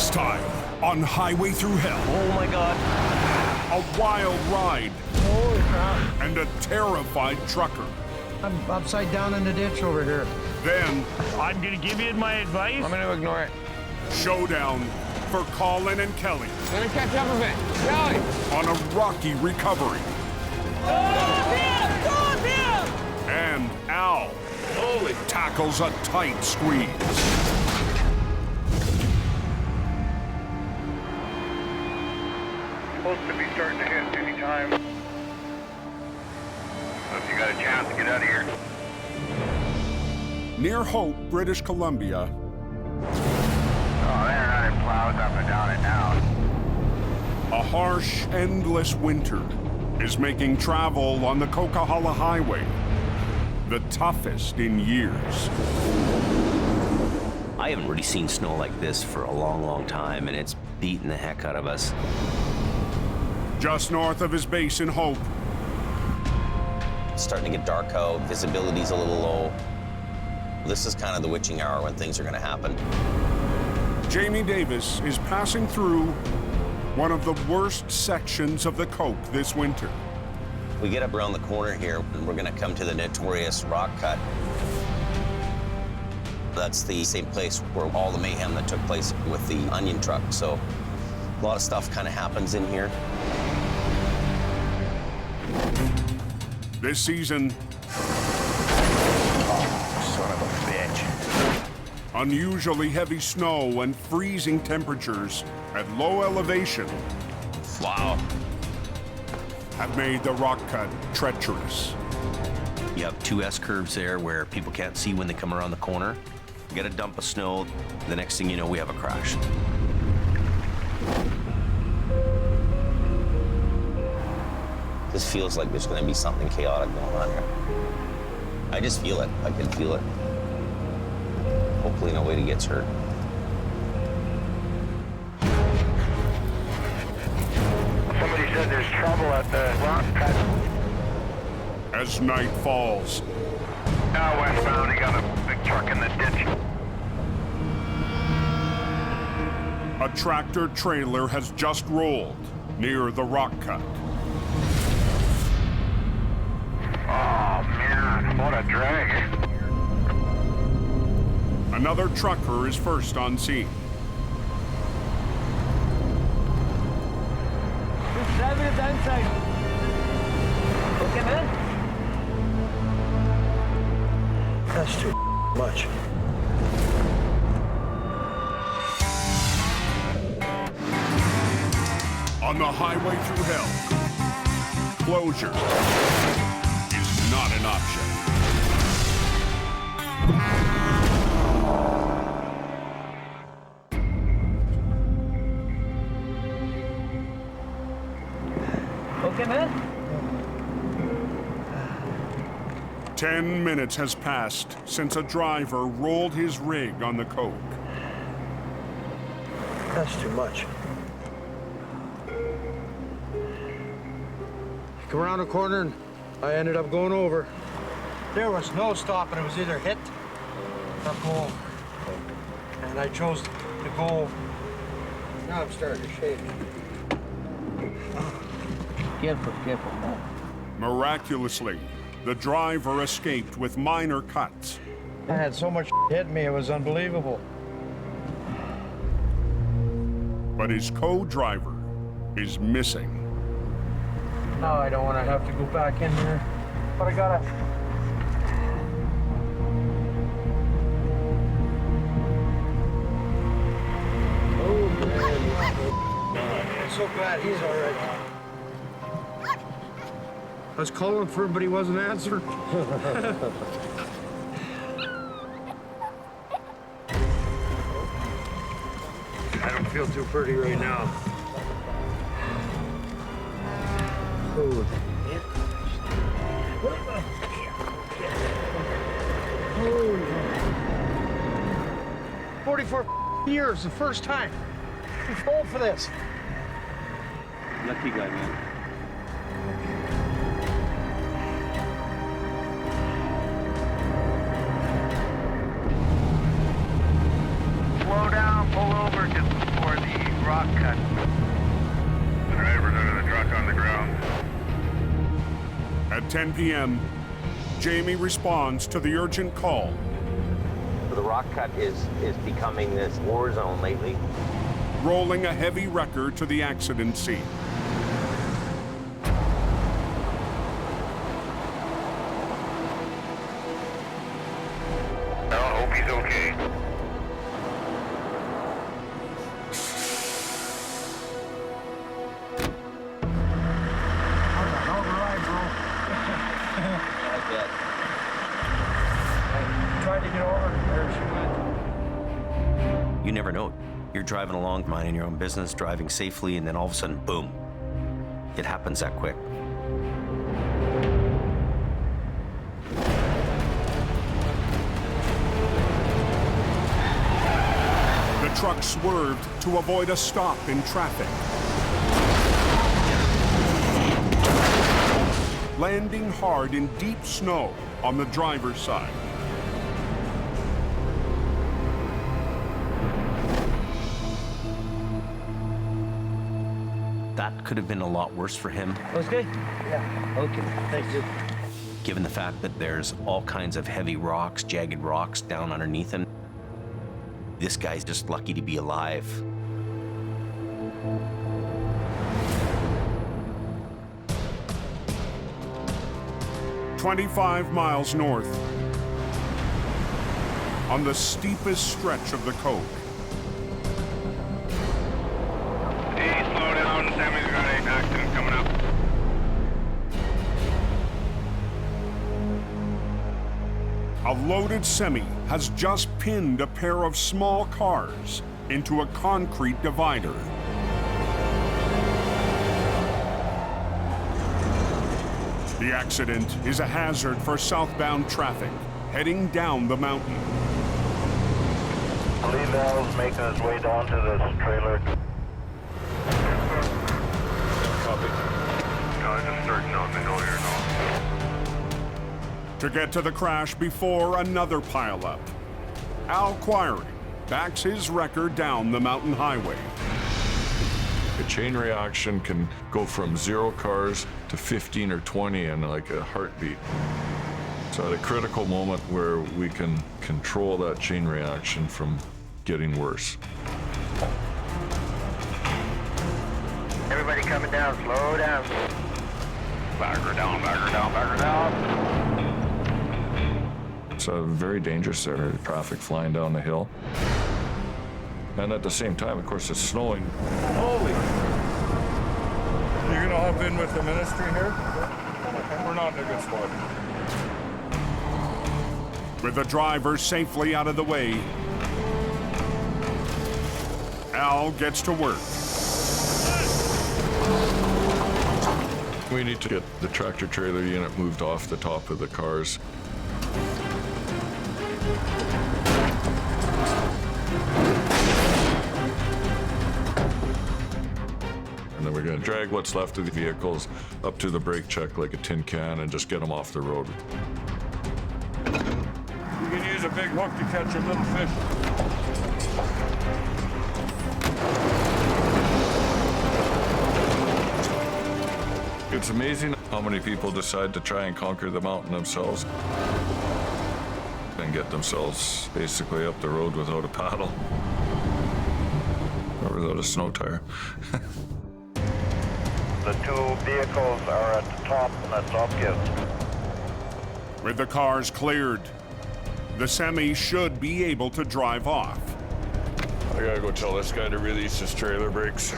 Next time on Highway Thru Hell. Oh my God. A wild ride. Holy crap. And a terrified trucker. I'm upside down in the ditch over here. Then, I'm gonna give you my advice. I'm gonna ignore it. showdown for Colin and Kelly. I'm gonna catch up a bit. Kelly! On a rocky recovery. And Al tackles a tight squeeze. Supposed to be starting to hit any time. If you got a chance to get out of here. Near Hope, British Columbia. Oh, they're not in plows up and down it now. A harsh, endless winter is making travel on the Coquihalla Highway the toughest in years. I haven't really seen snow like this for a long, long time, and it's beating the heck out of us. Just north of his base in Hope, It's starting to get dark out, visibility's a little low. This is kind of the witching hour when things are gonna happen. Jamie Davis is passing through one of the worst sections of the Coke this winter. We get up around the corner here, and we're gonna come to the notorious rock cut. That's the same place where all the mayhem that took place with the onion truck, so a lot of stuff kind of happens in here. This season, Son of a bitch. unusually heavy snow and freezing temperatures at low elevation Wow. have made the rock cut treacherous. You have two S-curves there where people can't see when they come around the corner. You get a dump of snow, the next thing you know, we have a crash. This feels like there's gonna be something chaotic going on here. I just feel it, I can feel it. Hopefully nobody gets hurt. Somebody said there's trouble at the rock cut. As night falls, Now westbound, he got a big truck in the ditch. a tractor trailer has just rolled near the rock cut. Oh, man, what a drag. Another trucker is first on scene. Driving it downside. Okay, man? That's too much. On the Highway Thru Hell, closure is not an option. Okay, man? 10 minutes has passed since a driver rolled his rig on the Coke. That's too much. Come around a corner and I ended up going over. There was no stopping. It was either hit or go over. And I chose to go. Now I'm starting to shake. Careful, careful. Miraculously, the driver escaped with minor cuts. I had so much hit me, it was unbelievable. But his co-driver is missing. Now I don't want to have to go back in there, but I gotta. Oh man, I'm so glad he's all right. I was calling for him, but he wasn't answering. I don't feel too pretty right now. Oh. 44 years, the first time. I'm too old for this. Lucky guy, man. Slow down, pull over just before the 10 p.m., Jamie responds to the urgent call. The rock cut is becoming this war zone lately. Rolling a heavy wrecker to the accident scene. I hope he's okay. Tried to get over, there she went. You never know. You're driving along, minding your own business, driving safely, and then all of a sudden, boom. It happens that quick. The truck swerved to avoid a stop in traffic. Landing hard in deep snow on the driver's side. That could have been a lot worse for him, Okay? Yeah, Okay. thank you. given the fact that there's all kinds of heavy rocks, jagged rocks down underneath him. This guy's just lucky to be alive. "25 miles north, on the steepest stretch of the Coke. Hey, slow down. Sammy's got an accident coming up. A loaded semi has just pinned a pair of small cars into a concrete divider. The accident is a hazard for southbound traffic heading down the mountain. Lee Bell's making his way down to this trailer. Copy. Just starting out the hill here now. To get to the crash before another pileup, Al Quiring backs his wrecker down the mountain highway. A chain reaction can go from 0 cars to 15 or 20 in like a heartbeat. So at a critical moment where we can control that chain reaction from getting worse. Everybody coming down, slow down. Back her down, back her down, back her down. It's very dangerous there, traffic flying down the hill. And at the same time, of course, it's snowing. Holy! You're gonna hop in with the ministry here? We're not in a good spot. With the driver safely out of the way, Al gets to work. We need to get the tractor trailer unit moved off the top of the cars. And then we're going to drag what's left of the vehicles up to the brake check like a tin can and just get them off the road. You can use a big hook to catch a little fish. It's amazing how many people decide to try and conquer the mountain themselves and get themselves basically up the road without a paddle or without a snow tire. The 2 vehicles are at the top, and that's obvious. With the cars cleared, the semi should be able to drive off. I gotta go tell this guy to release his trailer brakes.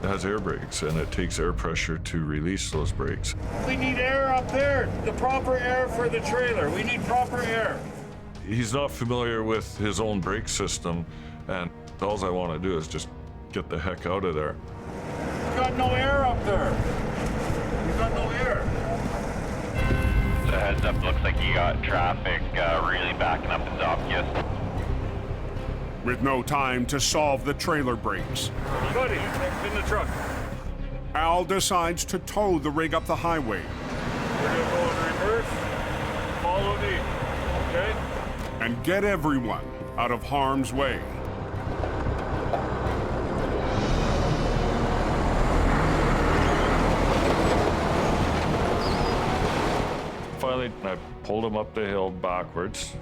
It has air brakes, and it takes air pressure to release those brakes. We need air up there. The proper air for the trailer. We need proper air. He's not familiar with his own brake system, and all I want to do is just get the heck out of there. You got no air up there. You got no air. The heads up, looks like you got traffic really backing up in Zopkias. With no time to solve the trailer brakes, Buddy, in the truck. Al decides to tow the rig up the highway We're gonna go in reverse. Follow me. Okay? and get everyone out of harm's way. finally, I pulled him up the hill backwards.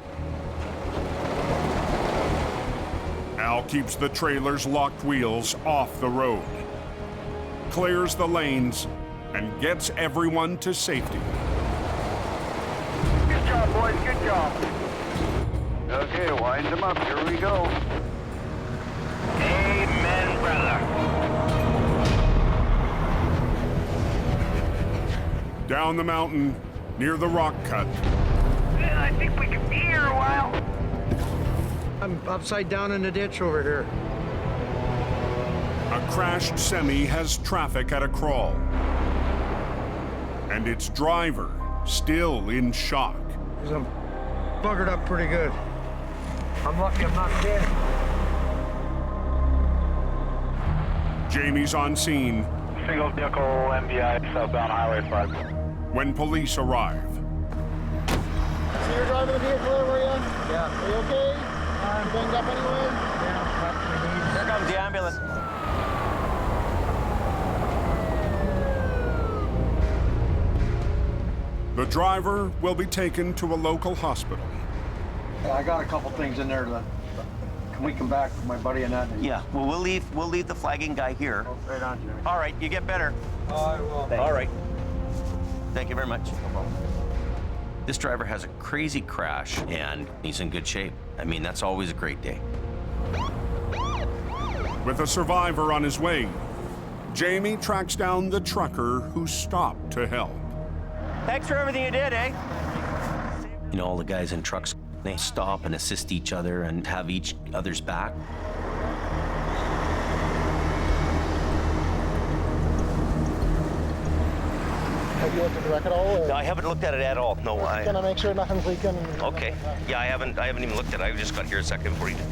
Al keeps the trailer's locked wheels off the road, clears the lanes, and gets everyone to safety. Good job, boys. Good job. Okay, wind them up. Here we go. Amen, brother. Down the mountain, near the rock cut, I think we can be here a while. I'm upside down in the ditch over here. a crashed semi has traffic at a crawl, and its driver still in shock. I'm buggered up pretty good. I'm lucky I'm not dead. Jamie's on scene Single vehicle MVI southbound Highway 5. when police arrive. So you're driving the vehicle over, were you? Yeah. Are you okay? You banged up anyway? Yeah. Here comes the ambulance. The driver will be taken to a local hospital. I got a couple things in there that can we come back with my buddy and that? Yeah, well, we'll leave the flagging guy here. Oh, right on, Jimmy. All right, you get better. Oh, I will. All right. Thank you very much. This driver has a crazy crash, and he's in good shape. I mean, that's always a great day. With a survivor on his way, Jamie tracks down the trucker who stopped to help. Thanks for everything you did, eh? You know, all the guys in trucks, they stop and assist each other and have each other's back. Have you looked at the wreck at all? Or? No, I haven't looked at it at all. No, Gonna make sure nothing's leaking. Okay. Yeah, I haven't even looked at it. I just got here a second before you did.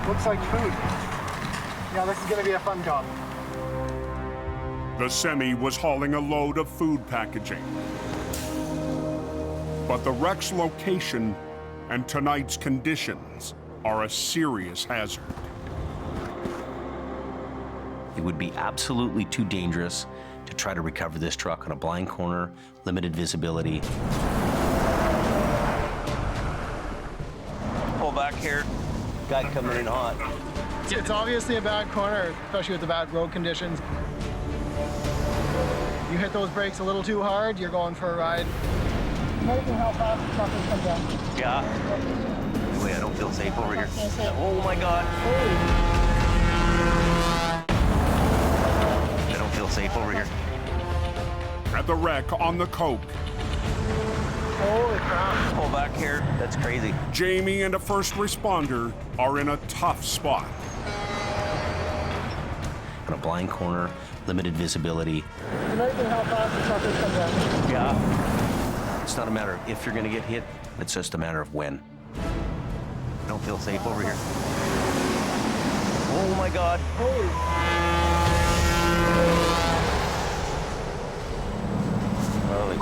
Looks like food. Yeah, this is gonna be a fun job. The semi was hauling a load of food packaging. But the wreck's location and tonight's conditions are a serious hazard. It would be absolutely too dangerous to try to recover this truck on a blind corner, limited visibility. Pull back here. Guy coming in hot. It's obviously a bad corner, especially with the bad road conditions. You hit those brakes a little too hard, you're going for a ride. Amazing how fast the truck has come down. Yeah. Wait, I don't feel safe over here. Oh my God. I don't feel safe over here. At the wreck on the Coke, Holy crap. Pull back here. That's crazy. Jamie and a first responder are in a tough spot. On a blind corner, limited visibility. Amazing how fast the truck has come down. Yeah. It's not a matter of if you're gonna get hit, it's just a matter of when. I don't feel safe over here. Oh my God. Holy. Holy.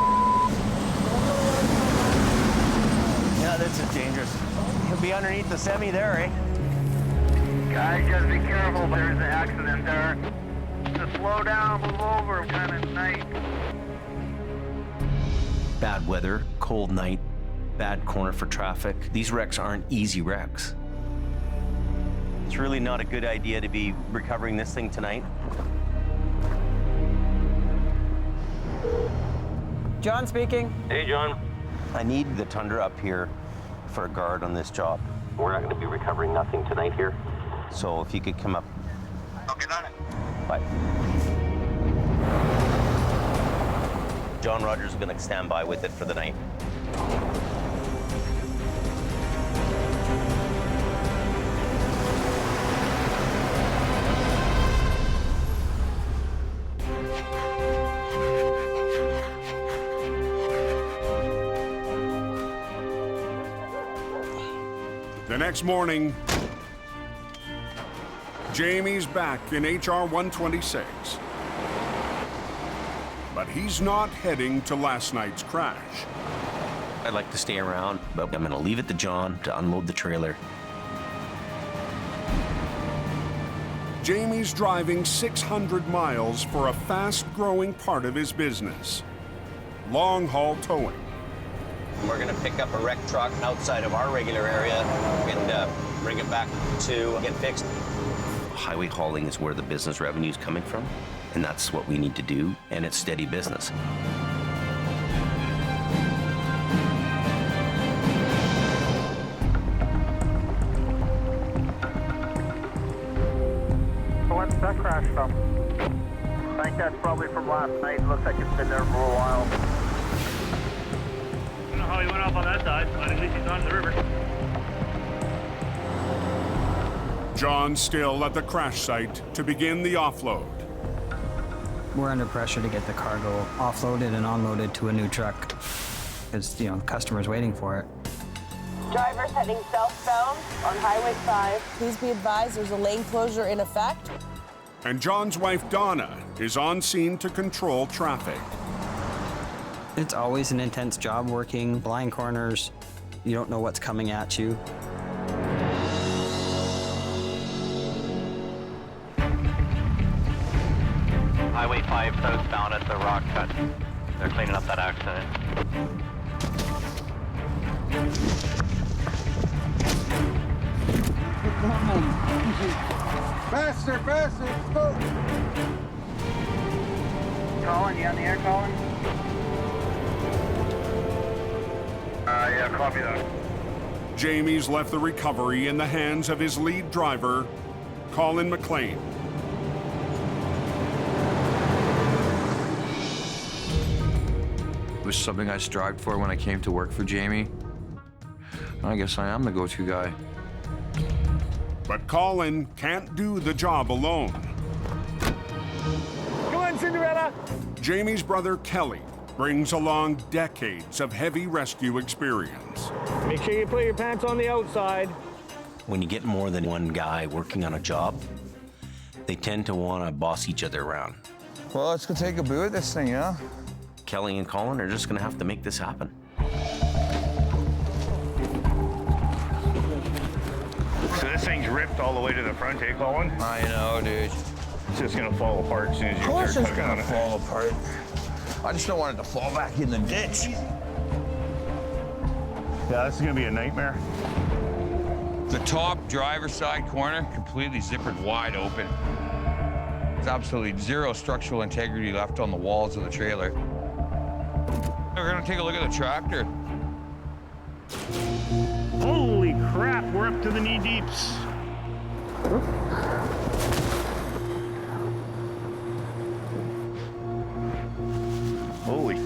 Yeah, this is dangerous. He'll be underneath the semi there, eh? Guys, just be careful. There's an accident there. Just slow down, move over, kind of night. Bad weather, cold night, bad corner for traffic. These wrecks aren't easy wrecks. It's really not a good idea to be recovering this thing tonight. John speaking. Hey, John. I need the Tundra up here for a guard on this job. We're not going to be recovering nothing tonight here. So if you could come up. I'll get on it. Bye. John Rogers is going to stand by with it for the night. The next morning, Jamie's back in HR 126. But he's not heading to last night's crash. I'd like to stay around, but I'm gonna leave it to John to unload the trailer. Jamie's driving 600 miles for a fast-growing part of his business, long-haul towing. We're gonna pick up a wrecked truck outside of our regular area and bring it back to get fixed. Highway hauling is where the business revenue is coming from, and that's what we need to do, and it's steady business. What's that crash from? I think that's probably from last night. Looks like it's been there for a while. I don't know how he went off on that side, but at least he's on the river. John still at the crash site to begin the offload. We're under pressure to get the cargo offloaded and unloaded to a new truck. Because, you know, the customer's waiting for it. Drivers heading southbound on Highway 5. Please be advised there's a lane closure in effect. And John's wife, Donna, is on scene to control traffic. It's always an intense job working blind corners. You don't know what's coming at you. Highway 5 southbound at the rock cut. They're cleaning up that accident. Faster, faster, let's go. Colin, you on the air, Colin? Yeah, copy that. Jamie's left the recovery in the hands of his lead driver, Colin McLean. It was something I strived for when I came to work for Jamie. I guess I am the go-to guy. But Colin can't do the job alone. Come on, Cinderella! Jamie's brother, Kelly, brings along decades of heavy rescue experience. Make sure you put your pants on the outside. When you get more than one guy working on a job, they tend to want to boss each other around. Well, let's go take a boo at this thing, yeah? Kelly and Colin are just gonna have to make this happen. So this thing's ripped all the way to the front, eh, Colin? I know, dude. It's just gonna fall apart as soon as you Of course start it's tugging on gonna it. fall apart. I just don't want it to fall back in the ditch. Yeah, this is gonna be a nightmare. The top driver's side corner completely zippered wide open. There's absolutely zero structural integrity left on the walls of the trailer. We're gonna take a look at the tractor. Holy crap, we're up to the knee deeps. Holy.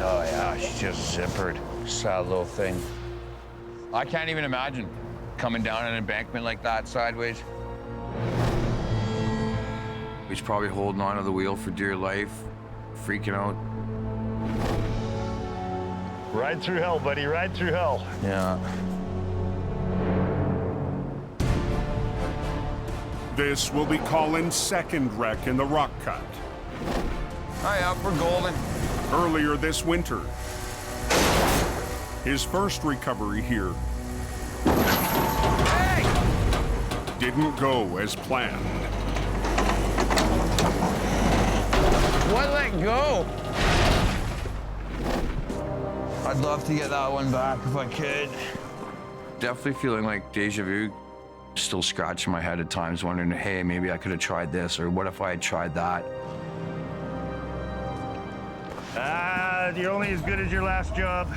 Oh yeah, she's just zippered. Sad little thing. I can't even imagine coming down an embankment like that sideways. He's probably holding onto the wheel for dear life, freaking out. Ride through hell, buddy, ride through hell. Yeah. This will be Colin's second wreck in the rock cut. Hi, up for golden. Earlier this winter, his first recovery here didn't go as planned. What let go? I'd love to get that one back if I could. Definitely feeling like deja vu. Still scratching my head at times, wondering, hey, maybe I could have tried this, or what if I had tried that? You're only as good as your last job.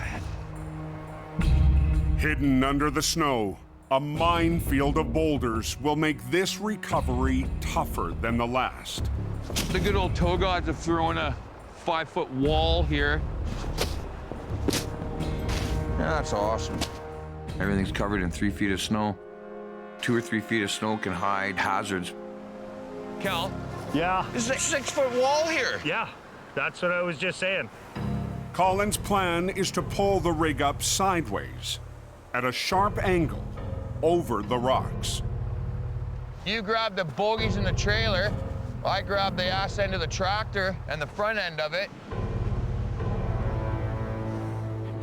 Hidden under the snow, a minefield of boulders will make this recovery tougher than the last. The good old tow gods have thrown a 5-foot wall here. Yeah, that's awesome. Everything's covered in 3 feet of snow. 2 or 3 feet of snow can hide hazards. Cal? Yeah? This is a 6-foot wall here. Yeah, that's what I was just saying. Colin's plan is to pull the rig up sideways at a sharp angle over the rocks. You grab the bogies in the trailer. I grab the ass end of the tractor and the front end of it.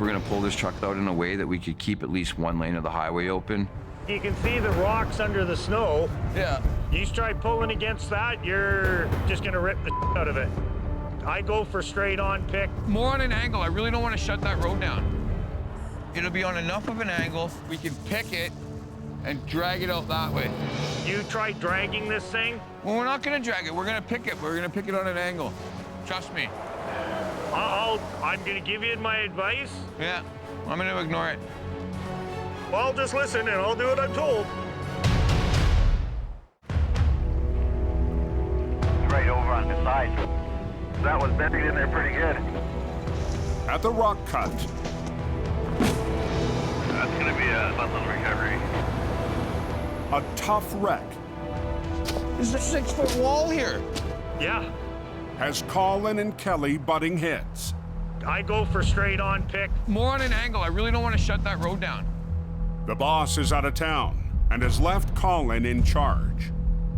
We're gonna pull this truck out in a way that we could keep at least one lane of the highway open. You can see the rocks under the snow. Yeah. You try pulling against that, you're just gonna rip the out of it. I go for straight on pick. More on an angle. I really don't want to shut that road down. It'll be on enough of an angle we can pick it and drag it out that way. You try dragging this thing? Well, we're not gonna drag it. We're gonna pick it. We're gonna pick it on an angle. Trust me. I'm gonna give you my advice. Yeah, I'm gonna ignore it. Well, just listen and I'll do what I'm told. It's right over on the side. That was buried in there pretty good. At the rock cut, That's gonna be a Butland recovery. a tough wreck There's a 6-foot wall here. Yeah, has Colin and Kelly butting heads. I go for straight on pick. More on an angle. I really don't want to shut that road down. The boss is out of town and has left Colin in charge.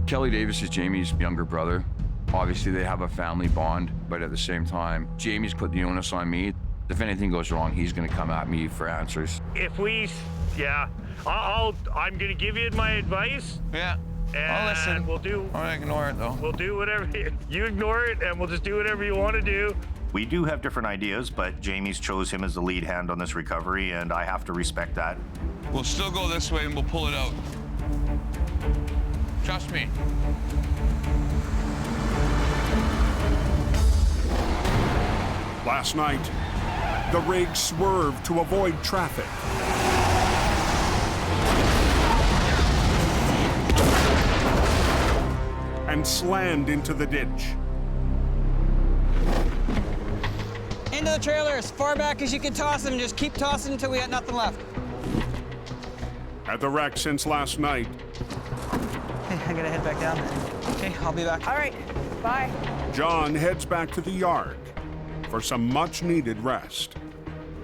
Kelly Davis is Jamie's younger brother. Obviously, they have a family bond, but at the same time, Jamie's put the onus on me. If anything goes wrong, he's gonna come at me for answers. I'm gonna give you my advice. Yeah, I'll listen. And we'll do. I'll ignore it though. We'll do whatever you ignore it, and we'll just do whatever you want to do. We do have different ideas, but Jamie's chose him as the lead hand on this recovery, and I have to respect that. We'll still go this way and we'll pull it out. Trust me. Last night, the rig swerved to avoid traffic. And slammed into the ditch. Into the trailer as far back as you can toss them. Just keep tossing until we got nothing left. At the wreck since last night, Okay, I gotta head back down. Okay, I'll be back. All right, bye. John heads back to the yard for some much-needed rest.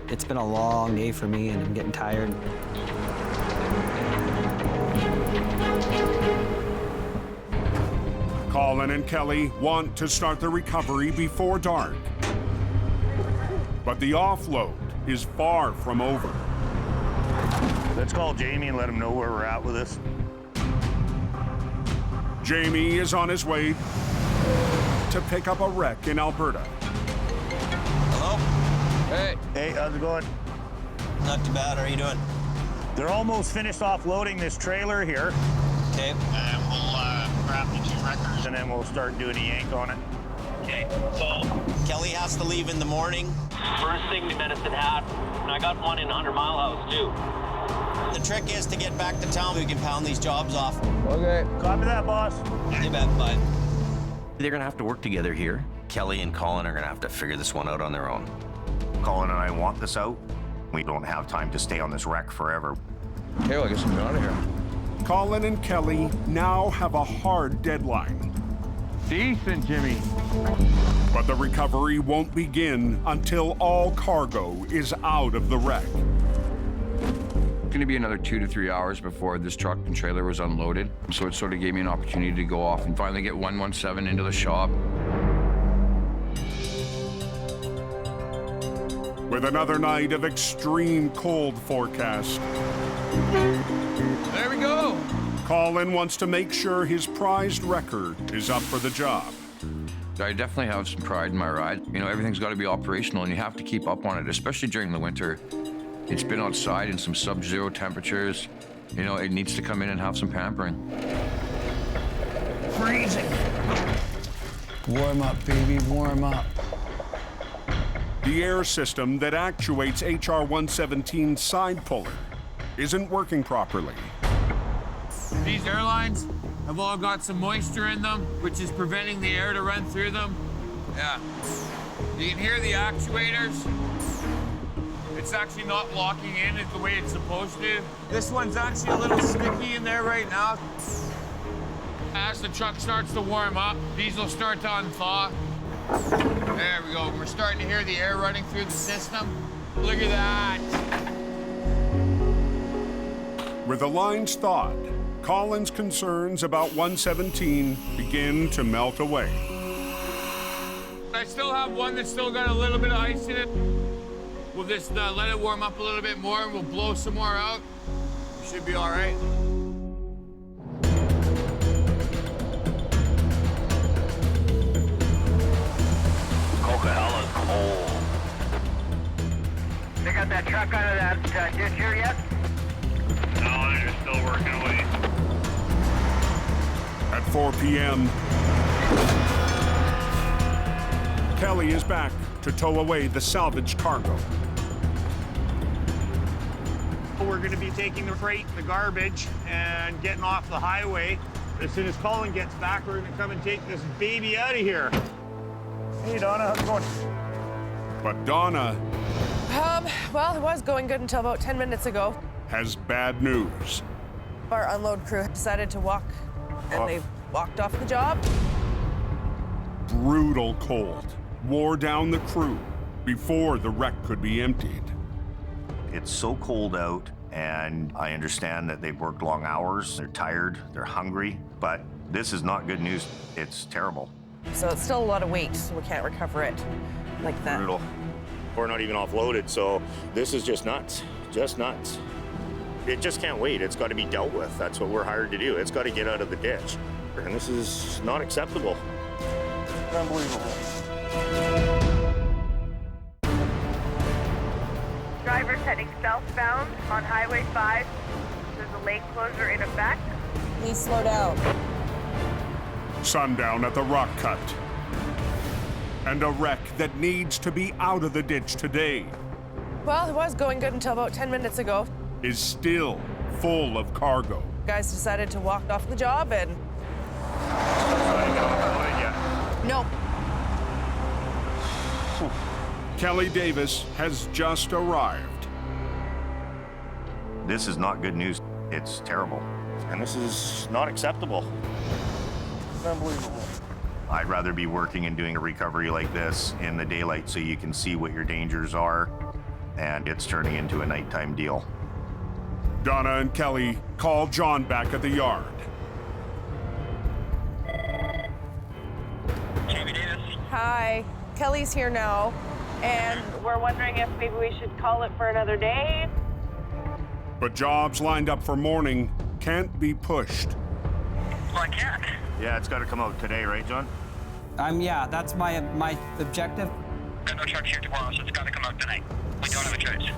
It's been a long day for me, and I'm getting tired. Colin and Kelly want to start the recovery before dark. But the offload is far from over. Let's call Jamie and let him know where we're at with this. Jamie is on his way to pick up a wreck in Alberta. Hello? Hey. Hey, how's it going? Not too bad. How are you doing? They're almost finished offloading this trailer here. Okay. And we'll grab the 2 wreckers and then we'll start doing a yank on it. Okay. So Kelly has to leave in the morning. First thing the medicine hat, and I got one in 100 Mile House too. The trick is to get back to town so we can pound these jobs off. Okay. Copy that, boss. You bet, bud. They're gonna have to work together here. Kelly and Colin are gonna have to figure this one out on their own. Colin and I want this out. We don't have time to stay on this wreck forever. Okay, well, I guess I'm out of here. Colin and Kelly now have a hard deadline. Decent, Jimmy. But the recovery won't begin until all cargo is out of the wreck. It's gonna be another 2 to 3 hours before this truck and trailer was unloaded. So it sort of gave me an opportunity to go off and finally get 117 into the shop. With another night of extreme cold forecast, There we go. Colin wants to make sure his prized wrecker is up for the job. I definitely have some pride in my ride. You know, everything's got to be operational and you have to keep up on it, especially during the winter. It's been outside in some sub-zero temperatures. You know, it needs to come in and have some pampering. Freezing. Warm up, baby, warm up. The air system that actuates HR-117's side puller isn't working properly. These airlines have all got some moisture in them, which is preventing the air to run through them. Yeah. You can hear the actuators. It's actually not locking in the way it's supposed to. This one's actually a little sticky in there right now. As the truck starts to warm up, these will start to unthaw. There we go. We're starting to hear the air running through the system. Look at that. With the lines thawed, Colin's concerns about 117 begin to melt away. I still have one that's still got a little bit of ice in it. We'll just let it warm up a little bit more and we'll blow some more out. Should be all right. Coquihalla's cold. They got that truck out of that ditch here yet? No, they're still working away. At 4 p.m., Kelly is back to tow away the salvaged cargo. We're going to be taking the freight, the garbage, and getting off the highway. As soon as Colin gets back, we're going to come and take this baby out of here. Hey, Donna, how's it going? But Donna Well, it was going good until about 10 minutes ago. has bad news. Our unload crew decided to walk, and they walked off the job. Brutal cold wore down the crew before the wreck could be emptied. It's so cold out, and I understand that they've worked long hours, they're tired, they're hungry, but this is not good news. It's terrible. So it's still a lot of weight, so we can't recover it like that. Brutal. We're not even offloaded, so this is just nuts. Just nuts. It just can't wait. It's got to be dealt with. That's what we're hired to do. It's got to get out of the ditch. And this is not acceptable. Unbelievable. Drivers heading southbound on Highway 5. There's a lane closure in effect. Please slow down. Sundown at the rock cut. And a wreck that needs to be out of the ditch today Well, it was going good until about 10 minutes ago. is still full of cargo. Guys decided to walk off the job and... Nope. Kelly Davis has just arrived. This is not good news. It's terrible. And this is not acceptable. Unbelievable. I'd rather be working and doing a recovery like this in the daylight so you can see what your dangers are, and it's turning into a nighttime deal. Donna and Kelly call John back at the yard. Jamie Davis. Hi. Kelly's here now, and We're wondering if maybe we should call it for another day. But jobs lined up for morning can't be pushed. Well, I can't. Yeah, it's got to come out today, right, John? Yeah, that's my objective. Got no trucks here tomorrow, so it's got to come out tonight. We don't have a choice.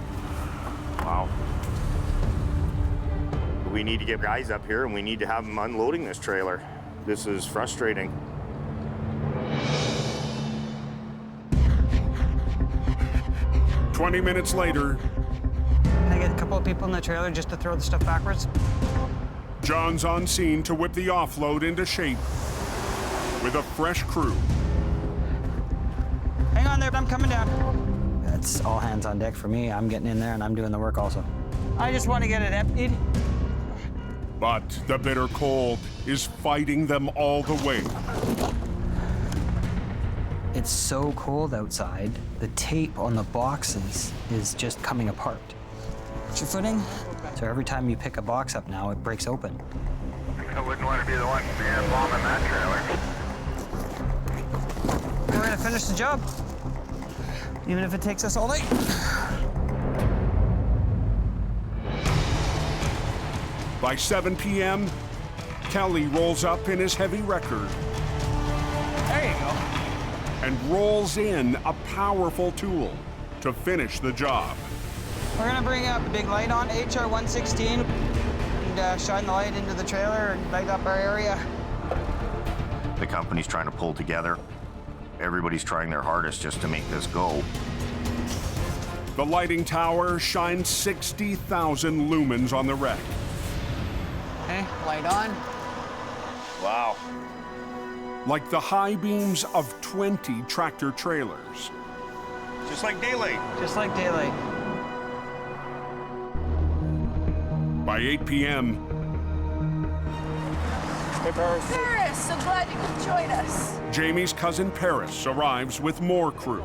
Wow. We need to get guys up here, and we need to have them unloading this trailer. This is frustrating. "20 minutes later, Can I get a couple of people in the trailer just to throw the stuff backwards? John's on scene to whip the offload into shape with a fresh crew. Hang on there, I'm coming down. It's all hands on deck for me. I'm getting in there and I'm doing the work also. I just want to get it emptied. But the bitter cold is fighting them all the way. It's so cold outside, the tape on the boxes is just coming apart. What's your footing? So every time you pick a box up now, it breaks open. I wouldn't want to be the one bombing that trailer. We're gonna finish the job, even if it takes us all night. By 7 p.m., Kelly rolls up in his heavy record. There you go. And rolls in a powerful tool to finish the job. We're gonna bring up a big light on HR-116 and shine the light into the trailer and light up our area. The company's trying to pull together. Everybody's trying their hardest just to make this go. The lighting tower shines 60,000 lumens on the wreck. Okay, light on. Wow. Like the high beams of 20 tractor trailers. Just like daylight. Just like daylight. By 8 p.m., Hey, Paris. Paris, so glad you could join us. Jamie's cousin Paris arrives with more crew.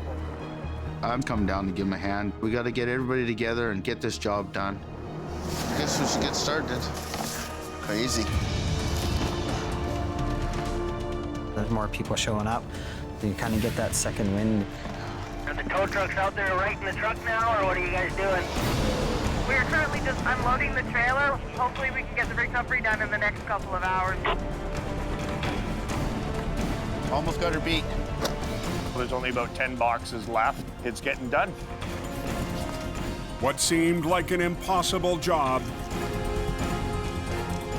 I'm coming down to give him a hand. We got to get everybody together and get this job done. I guess we should get started. Crazy. There's more people showing up. You kind of get that second wind. Are the tow trucks out there right in the truck now, or what are you guys doing? We are currently just unloading the trailer. Hopefully we can get the recovery done in the next couple of hours. Almost got her beat. There's only about 10 boxes left. It's getting done. What seemed like an impossible job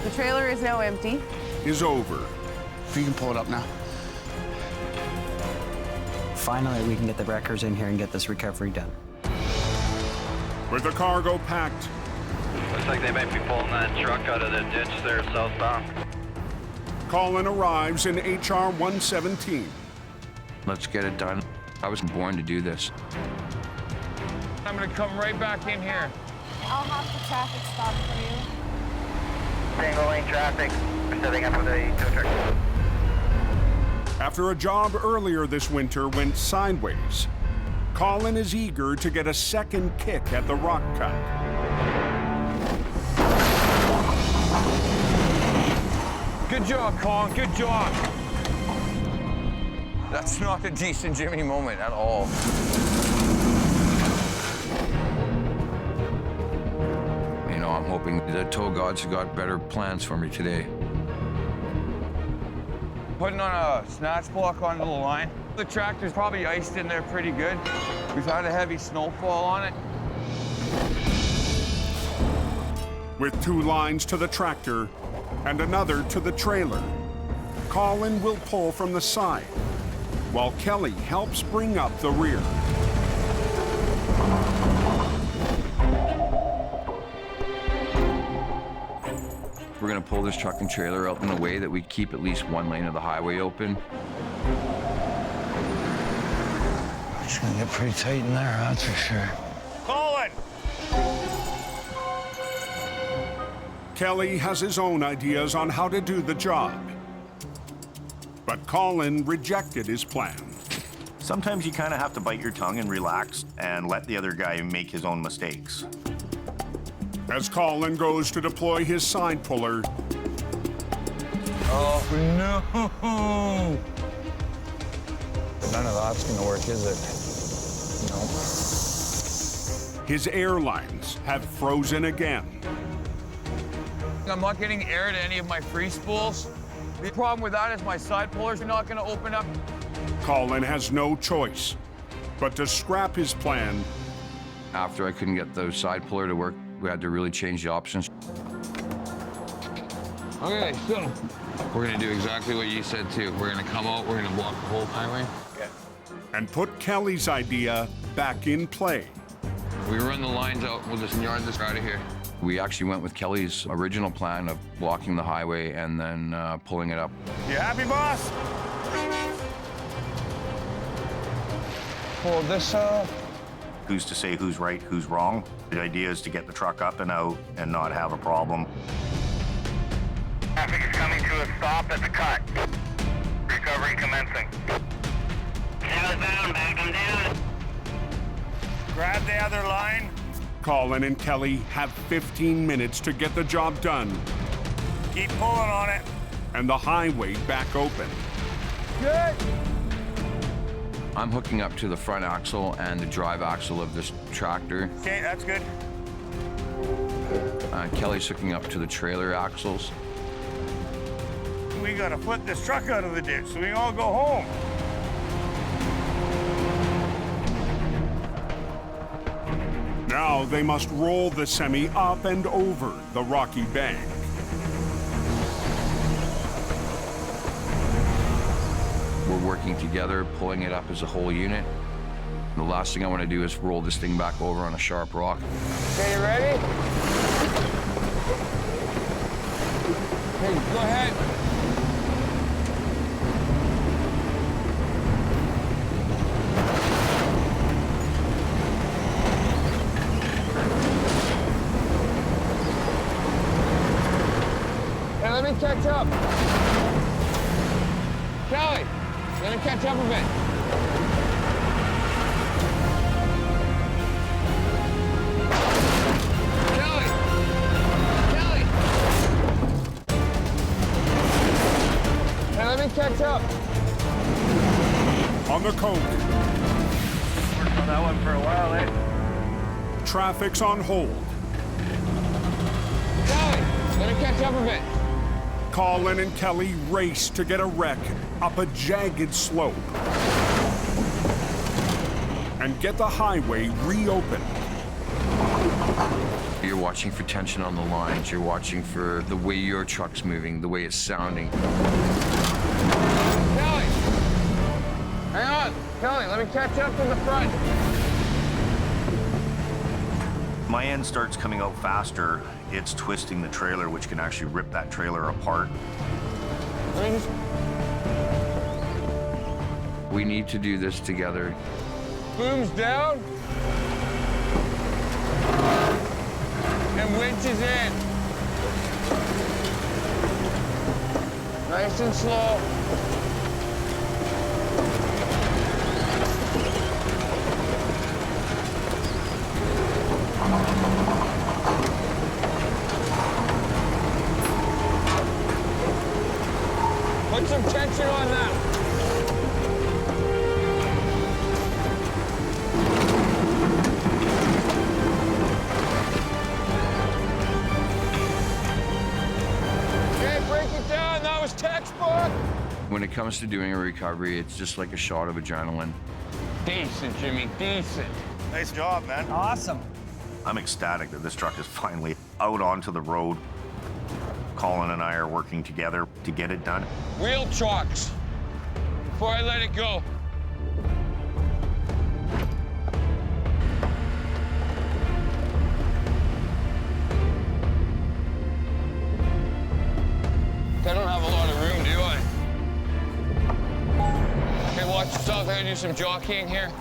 The trailer is now empty. is over. You can pull it up now. Finally, we can get the wreckers in here and get this recovery done. With the cargo packed, Looks like they might be pulling that truck out of the ditch there southbound. Colin arrives in HR 117. Let's get it done. I was born to do this. I'm gonna come right back in here. I'll have the traffic stop for you. Single lane traffic. We're setting up with a tow truck. After a job earlier this winter went sideways, Colin is eager to get a second kick at the rock cut. Good job, Colin, good job. That's not a decent Jimmy moment at all. You know, I'm hoping the tow gods have got better plans for me today. Putting on a snatch block onto the line. The tractor's probably iced in there pretty good. We've had a heavy snowfall on it. With 2 lines to the tractor and another to the trailer, Colin will pull from the side, while Kelly helps bring up the rear. We're gonna pull this truck and trailer out in a way that we keep at least one lane of the highway open. It's gonna get pretty tight in there, that's for sure. Colin! Kelly has his own ideas on how to do the job, but Colin rejected his plan. Sometimes you kind of have to bite your tongue and relax and let the other guy make his own mistakes. As Colin goes to deploy his side puller, Oh, no! None of that's gonna work, is it? No. his air lines have frozen again. I'm not getting air to any of my free spools. The problem with that is my side pullers are not gonna open up. Colin has no choice but to scrap his plan. After I couldn't get the side puller to work, we had to really change the options. Okay, so we're gonna do exactly what you said too. We're gonna come out, we're gonna block the whole highway. And put Kelly's idea back in play. We run the lines out, we'll just yard this out of here. We actually went with Kelly's original plan of blocking the highway and then pulling it up. You happy, boss? Pull this up. Who's to say who's right, who's wrong? The idea is to get the truck up and out and not have a problem. Traffic is coming to a stop at the cut. Recovery commencing. Southbound, back them down. Grab the other line. Colin and Kelly have 15 minutes to get the job done Keep pulling on it. and the highway back open. Good. I'm hooking up to the front axle and the drive axle of this tractor. Okay, that's good. Kelly's hooking up to the trailer axles. We gotta flip this truck out of the ditch so we can all go home. Now they must roll the semi up and over the rocky bank. We're working together, pulling it up as a whole unit. The last thing I want to do is roll this thing back over on a sharp rock. Okay, you ready? Hey, go ahead. Hey, let me catch up. Kelly, let me catch up a bit. Kelly! Kelly! Hey, let me catch up. On the coat, that one for a while, eh? Traffic's on hold. Kelly, let me catch up a bit. Colin and Kelly race to get a wreck up a jagged slope and get the highway reopened. You're watching for tension on the lines. You're watching for the way your truck's moving, the way it's sounding. Kelly! Hang on! Kelly, let me catch up in the front. My end starts coming out faster. It's twisting the trailer, which can actually rip that trailer apart. We need to do this together. Boom's down. And winch is in. Nice and slow. Put some tension on that. Okay, break it down. That was textbook. When it comes to doing a recovery, it's just like a shot of adrenaline. Decent, Jimmy, decent. Nice job, man. Awesome. I'm ecstatic that this truck is finally out onto the road. Colin and I are working together to get it done. Wheel chocks. Before I let it go. I don't have a lot of room, do I? Okay, watch yourself. I gotta do some jockeying here.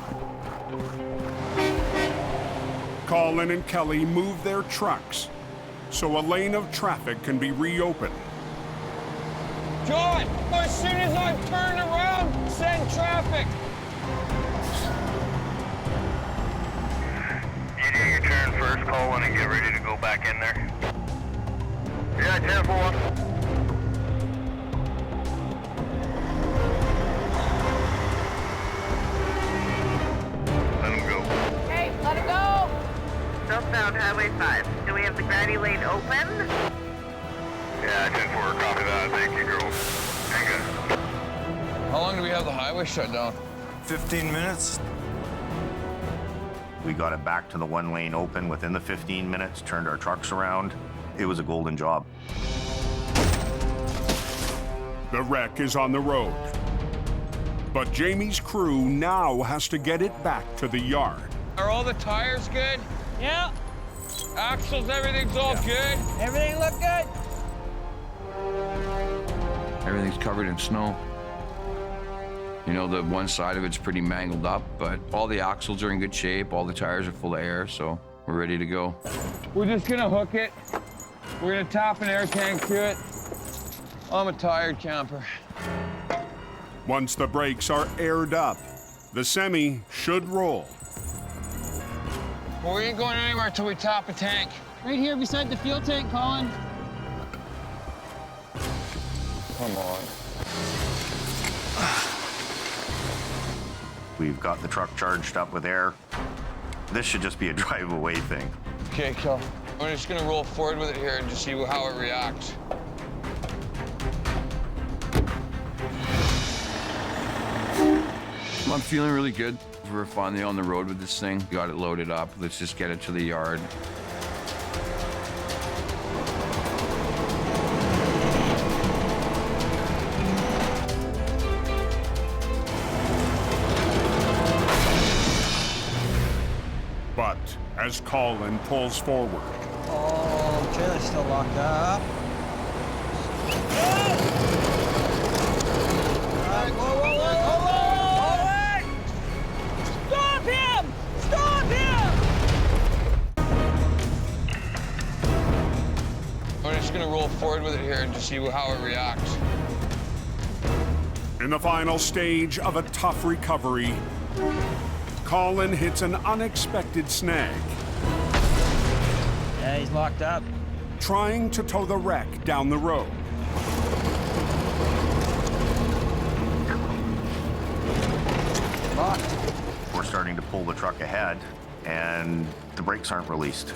Colin and Kelly move their trucks so a lane of traffic can be reopened. John, as soon as I turn around, send traffic. You do your turn first, Colin, and get ready to go back in there. Yeah, 10-4. Let him go. Hey, let it go! Southbound Highway 5. Do we have the gravity lane open? Yeah, 10-4, copy that. Thank you, girls. Hang on. How long do we have the highway shut down? 15 minutes. We got it back to the one lane open within the 15 minutes, turned our trucks around. It was a golden job. The wreck is on the road. But Jamie's crew now has to get it back to the yard. Are all the tires good? Yeah. Axles, everything's all good? Everything look good? Everything's covered in snow. You know, the one side of it's pretty mangled up, but all the axles are in good shape, all the tires are full of air, so we're ready to go. We're just gonna hook it. We're gonna tap an air tank to it. I'm a tired camper. Once the brakes are aired up, the semi should roll. Well, we ain't going anywhere until we tap a tank. Right here beside the fuel tank, Colin. Come on. We've got the truck charged up with air. This should just be a drive-away thing. Okay, Kel. I'm just gonna roll forward with it here and just see how it reacts. I'm feeling really good. We're finally on the road with this thing. Got it loaded up. Let's just get it to the yard. But as Colin pulls forward, Oh, trailer's still locked up. Alright, whoa, whoa, whoa, whoa, whoa! Stop him! Stop him! I'm just gonna roll forward with it here and just see how it reacts. in the final stage of a tough recovery, Colin hits an unexpected snag. Yeah, he's locked up. Trying to tow the wreck down the road. Locked. We're starting starting to pull the truck ahead, and the brakes aren't released.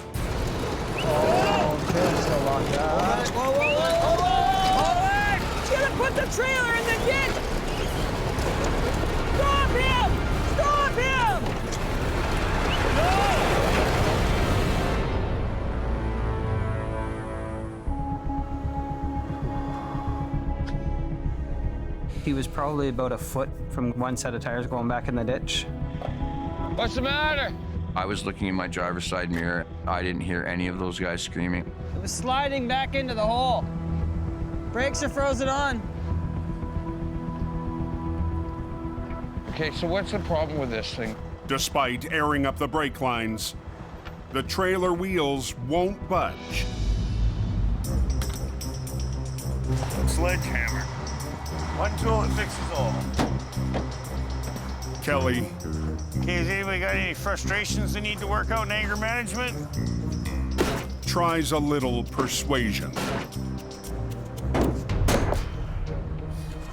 Oh, okay, so locked out. Whoa, whoa, whoa, whoa, whoa! He's gonna put the trailer in the ditch! Stop him! Stop him! No! He was probably about a foot from one set of tires going back in the ditch. What's the matter? I was looking in my driver's side mirror. I didn't hear any of those guys screaming. It was sliding back into the hole. Brakes are frozen on. Okay, so what's the problem with this thing? Despite airing up the brake lines, the trailer wheels won't budge. Sledgehammer. One tool that fixes all. Kelly Okay, has anybody got any frustrations they need to work out in anger management? tries a little persuasion.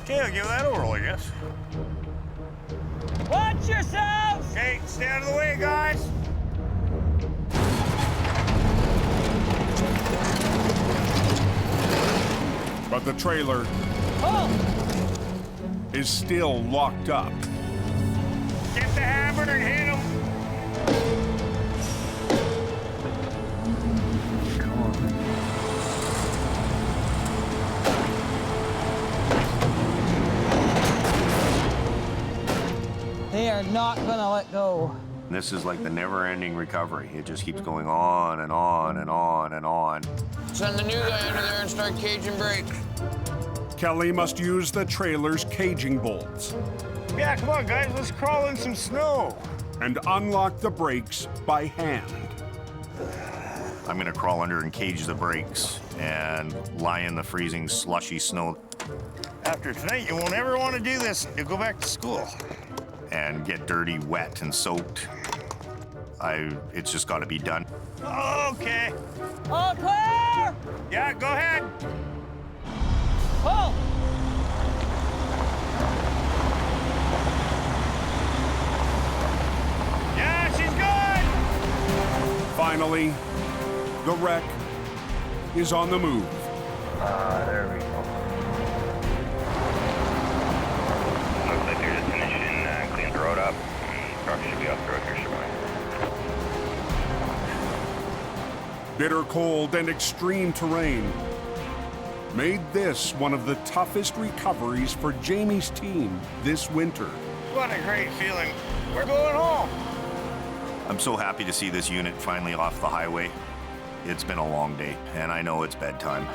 Okay, I'll give that a whirl, I guess. Watch yourselves! Okay, stay out of the way, guys. But the trailer is still locked up. Get the hammer and hit him. They are not gonna let go. This is like the never-ending recovery. It just keeps going on and on and on and on. Send the new guy under there and start caging brakes. Kelly must use the trailer's caging bolts Yeah, come on, guys, let's crawl in some snow. and unlock the brakes by hand. I'm gonna crawl under and cage the brakes and lie in the freezing, slushy snow After tonight, you won't ever want to do this. You'll go back to school. and get dirty, wet, and soaked. It's just gotta be done. Okay. All clear! Yeah, go ahead. Oh! Yeah, she's good. Finally, the wreck is on the move. There we go. Looks like they're just finishing cleaning the road up. Truck should be off the road here shortly. Bitter cold and extreme terrain made this one of the toughest recoveries for Jamie's team this winter. What a great feeling. We're going home. I'm so happy to see this unit finally off the highway. It's been a long day, and I know it's bedtime.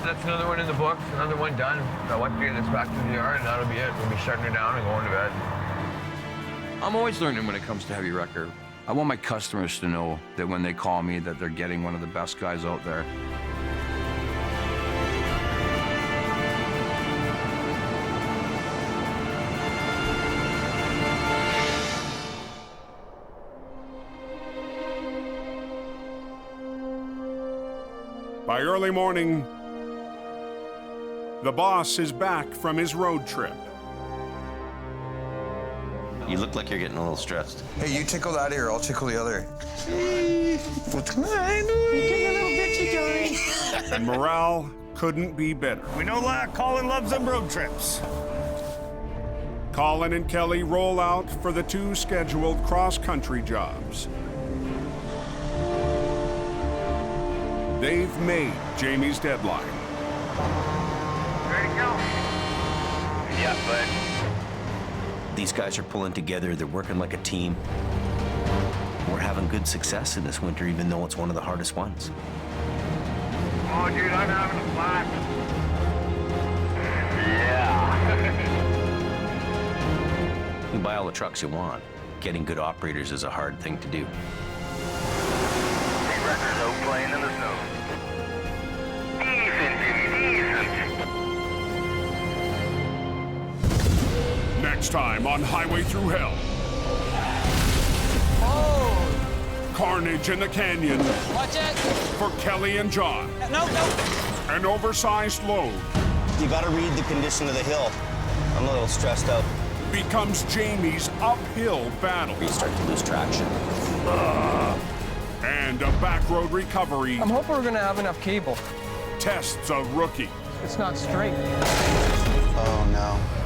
That's another one in the books, another one done. I want to get this back to the yard, and that'll be it. We'll be shutting her down and going to bed. I'm always learning when it comes to heavy wrecker. I want my customers to know that when they call me, that they're getting one of the best guys out there. By early morning, the boss is back from his road trip. You look like you're getting a little stressed. Hey, you tickle that ear, I'll tickle the other. What's going on? You're getting a little bitchy, Johnny. And morale couldn't be better. We know Colin loves them road trips. Colin and Kelly roll out for the 2 scheduled cross-country jobs. They've made Jamie's deadline. Ready to go? Yeah, bud. These guys are pulling together. They're working like a team. We're having good success in this winter, even though it's one of the hardest ones. Oh, dude, I'm having a blast. Yeah. You can buy all the trucks you want. Getting good operators is a hard thing to do. Big records out playing in the snow. Decent, Jimmy, decent. Next time on Highway Thru Hell. Oh! Carnage in the canyon. Watch it! For Kelly and John. No, no! An oversized load. You gotta read the condition of the hill. I'm a little stressed out. Becomes Jamie's uphill battle. You start to lose traction. And a back road recovery I'm hoping we're gonna have enough cable. tests a rookie. It's not straight. Oh no.